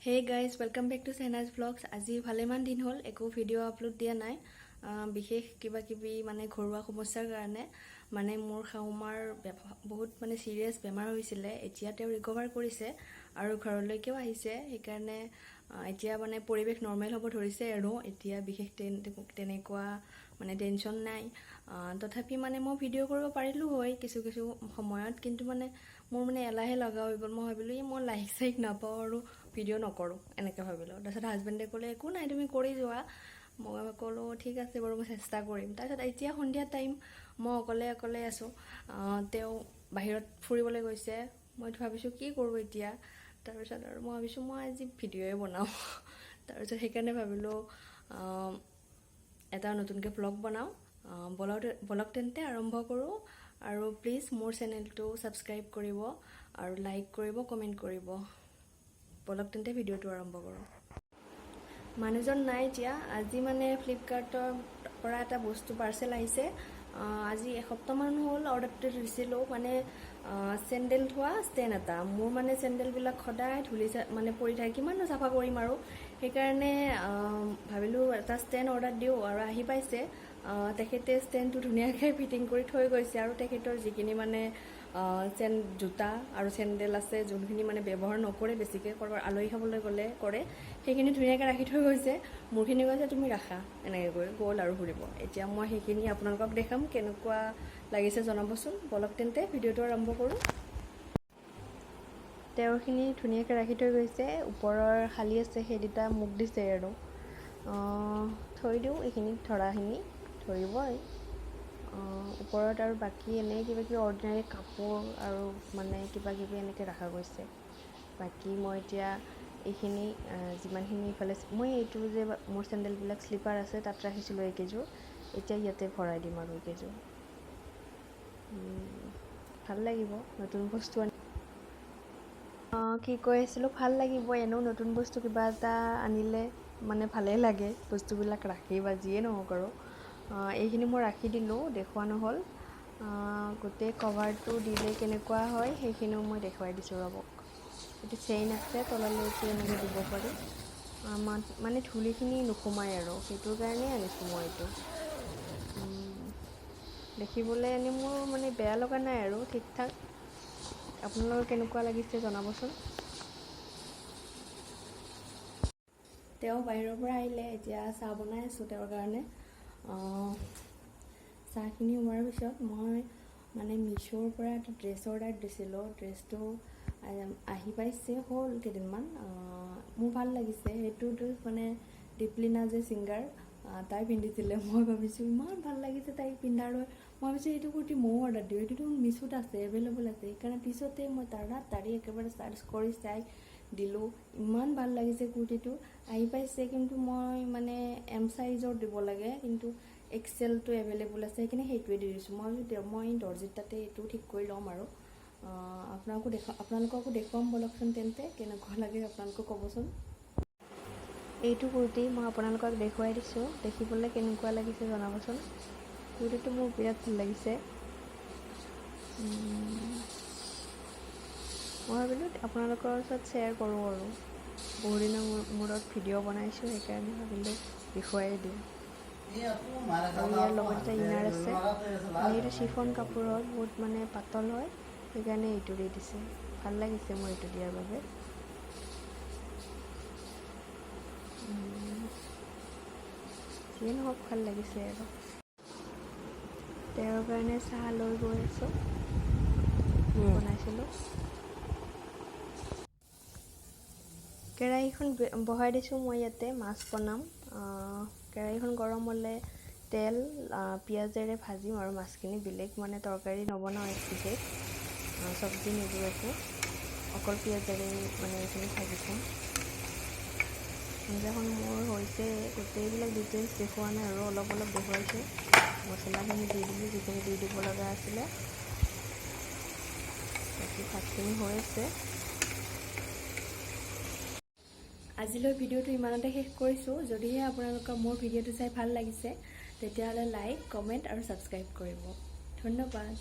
Hey guys, welcome back to Sena's Vlogs. আজি ভালেমান দিন হ'ল একো ভিডিঅ' আপলোড দিয়া নাই। বিশেষ কিবা মানে ঘৰুৱা সমস্যাৰ কাৰণে মানে মোৰ শাহুমাৰ বহুত মানে সিৰিয়াছ বেমাৰ হৈছিলে। এতিয়া তেওঁ ৰিকভাৰ কৰিছে আৰু ঘৰলৈকেও আহিছে। সেইকাৰণে এতিয়া মানে পৰিৱেশ নৰ্মেল হ'ব ধৰিছে আৰু এতিয়া বিশেষ তেনেকুৱা মানে টেনশ্যন নাই। তথাপি মানে মই ভিডিঅ' কৰিব পাৰিলোঁ হয় কিছু সময়ত, কিন্তু মানে মোৰ মানে এলাহে লগা হৈ গ'ল। মই ভাবিলোঁ মই লাইক নাপাওঁ আৰু ভিডিঅ' নকৰোঁ এনেকৈ ভাবিলোঁ। তাৰপিছত হাজবেণ্ডে ক'লে একো নাই, তুমি কৰি যোৱা। মই ক'লোঁ ঠিক আছে বাৰু, মই চেষ্টা কৰিম। তাৰপিছত এতিয়া সন্ধিয়া টাইম মই অকলে আছোঁ। তেওঁ বাহিৰত ফুৰিবলৈ গৈছে। মইতো ভাবিছোঁ কি কৰোঁ এতিয়া। তাৰপিছত আৰু মই ভাবিছোঁ মই আজি ভিডিঅ'য়ে বনাওঁ। তাৰপিছত সেইকাৰণে ভাবিলোঁ এটা নতুনকৈ ভ্লগ বনাওঁ। ব্লগ তেন্তে আৰম্ভ কৰোঁ। আৰু প্লিজ মোৰ চেনেলটো ছাবস্ক্ৰাইব কৰিব আৰু লাইক কৰিব, কমেণ্ট কৰিব। ব্লগ তেন্তে ভিডিঅ'টো আৰম্ভ কৰোঁ। মানুহজন নাই এতিয়া। আজি মানে ফ্লিপকাৰ্টৰ পৰা এটা বস্তু পাৰ্চেল আহিছে। আজি এসপ্তাহমান হ'ল অৰ্ডাৰটো দিছিলোঁ। মানে চেণ্ডেল থোৱা ষ্টেণ্ড এটা। মোৰ মানে চেণ্ডেলবিলাক সদায় ধূলি মানে পৰি থাকে, কিমাননো চাফা কৰিম আৰু। সেইকাৰণে ভাবিলোঁ এটা ষ্টেণ্ড অৰ্ডাৰ দিওঁ, আৰু আহি পাইছে। তেখেতে ষ্টেণ্ডটো ধুনীয়াকৈ ফিটিং কৰি থৈ গৈছে, আৰু তেখেতৰ যিখিনি মানে জোতা আৰু চেণ্ডেল আছে, যোনখিনি মানে ব্যৱহাৰ নকৰে বেছিকৈ, ক'ৰবাত আলহী খাবলৈ গ'লে কৰে, সেইখিনি ধুনীয়াকৈ ৰাখি থৈ গৈছে। মোৰখিনি কৈছে তুমি ৰাখা, এনেকৈ কৈ গ'ল আৰু ঘূৰিব। এতিয়া মই সেইখিনি আপোনালোকক দেখাম, কেনেকুৱা লাগিছে জনাবচোন। বলক তেন্তে ভিডিঅ'টো আৰম্ভ কৰোঁ। তেওঁৰখিনি ধুনীয়াকৈ ৰাখি থৈ গৈছে। ওপৰৰ খালী আছে সেইকেইটা মোক দিছে আৰু থৈ দিওঁ। এইখিনিত ধৰাখিনি ধৰিবই। ওপৰত আৰু বাকী এনেই কিবাকিবি অৰ্ডিনাৰী কাপোৰ আৰু মানে কিবাকিবি এনেকৈ ৰখা গৈছে। বাকী মই এতিয়া এইখিনি যিমানখিনি ইফালে মই এইটো যে মোৰ চেণ্ডেলবিলাক শ্লিপাৰ আছে তাত ৰাখিছিলোঁ এইকেইযোৰ, এতিয়া ইয়াতে ভৰাই দিম আৰু এইকেইযোৰ। ভাল লাগিব নতুন বস্তু কি কৈ আছিলোঁ, ভাল লাগিব এনেও নতুন বস্তু কিবা এটা আনিলে মানে ভালেই লাগে বস্তুবিলাক ৰাখি, বা যিয়ে নহওক আৰু। এইখিনি মই ৰাখি দিলোঁ, দেখুওৱা নহ'ল। গোটেই কভাৰটো দিলে কেনেকুৱা হয় সেইখিনিও মই দেখুৱাই দিছোঁ ৰ'বক। এইটো চেইন আছে, তললৈকে এনেকৈ দিব পাৰি। মানে ধূলিখিনি নোসোমায় আৰু, সেইটোৰ কাৰণেই আনিছোঁ মই এইটো। দেখিবলৈ এনেই মোৰ মানে বেয়া লগা নাই আৰু, ঠিক ঠাক। আপোনালোকৰ কেনেকুৱা লাগিছে জনাবচোন। তেওঁ বাহিৰৰ পৰা আহিলে, এতিয়া চাহ বনাই আছোঁ তেওঁৰ কাৰণে। চাহখিনি হোৱাৰ পিছত মই মানে মিছ'ৰ পৰা এটা ড্ৰেছ অৰ্ডাৰ দিছিলোঁ। ড্ৰেছটো আহি পাইছে হ'ল কেইদিনমান। মোৰ ভাল লাগিছে। সেইটো ড্ৰেছ মানে দীপলিনা যে ছিংগাৰ, তাই পিন্ধিছিলে। মই ভাবিছোঁ ইমান ভাল লাগিছে তাইক পিন্ধালৈ। মই ভাবিছোঁ এইটো কুৰ্তি ময়ো অৰ্ডাৰ দিওঁ, এইটোতো মিছ'ত আছে, এভেইলেবল আছে। সেইকাৰণে পিছতে মই তাড়াতাড়ি একেবাৰে চাৰ্চ কৰি চাই দিলোঁ। ইমান ভাল লাগিছে কুৰ্তিটো। আহি পাইছে, কিন্তু মই মানে এম চাইজৰ দিব লাগে, কিন্তু এক্সেলটো এভেইলেবল আছে, সেইকাৰণে সেইটোৱে দি দিছোঁ। মই দৰ্জিত তাতে এইটো ঠিক কৰি ল'ম আৰু আপোনালোককো দেখুৱাম। বলকচোন তেন্তে কেনেকুৱা লাগে আপোনালোকক ক'বচোন। এইটো কুৰ্তি মই আপোনালোকক দেখুৱাই দিছোঁ, দেখিবলৈ কেনেকুৱা লাগিছে জনাবচোন। কুৰ্তিটো মোৰ বিৰাট ভাল লাগিছে। মই ভাবিলোঁ আপোনালোকৰ ওচৰত শ্বেয়াৰ কৰোঁ আৰু। বহুদিনৰ মূৰত ভিডিঅ' বনাইছোঁ, সেইকাৰণে ভাবিলোঁ দেখুৱাই দিওঁ। আৰু ইয়াৰ লগত এটা ইনাৰ আছে। এইটো চিফন কাপোৰ হয়, বহুত মানে পাতল হয়, সেইকাৰণে এইটো দি দিছে। ভাল লাগিছে মোৰ এইটো দিয়াৰ বাবে। যিয়ে নহওক ভাল লাগিছে আৰু। তেওঁৰ কাৰণে চাহ লৈ গৈ আছোঁ, বনাইছিলোঁ। কেৰাহীখন বহাই দিছোঁ মই ইয়াতে, মাছ বনাম। কেৰাহীখন গৰম হ'লে তেল পিঁয়াজেৰে ভাজিম আৰু মাছখিনি। বেলেগ মানে তৰকাৰী নবনাওঁ, বিশেষ চব্জি নিদিওঁ একো, অকল পিঁয়াজেৰে মানে এইখিনি ভাজি খাম। আঞ্জাখন মোৰ হৈছে, গোটেইবিলাক ডিটেইলছ দেখুওৱা নাই আৰু অলপ দেখুৱাইছোঁ। মছলাখিনি দি দিলোঁ যিখিনি দি দিব লগা আছিলে। বাকী ভাতখিনি হৈ আছে। আজিলৈ ভিডিঅ'টো ইমানতে শেষ কৰিছোঁ। যদিহে আপোনালোকৰ মোৰ ভিডিঅ'টো চাই ভাল লাগিছে, তেতিয়াহ'লে লাইক, কমেণ্ট আৰু ছাবস্ক্ৰাইব কৰিব। ধন্যবাদ।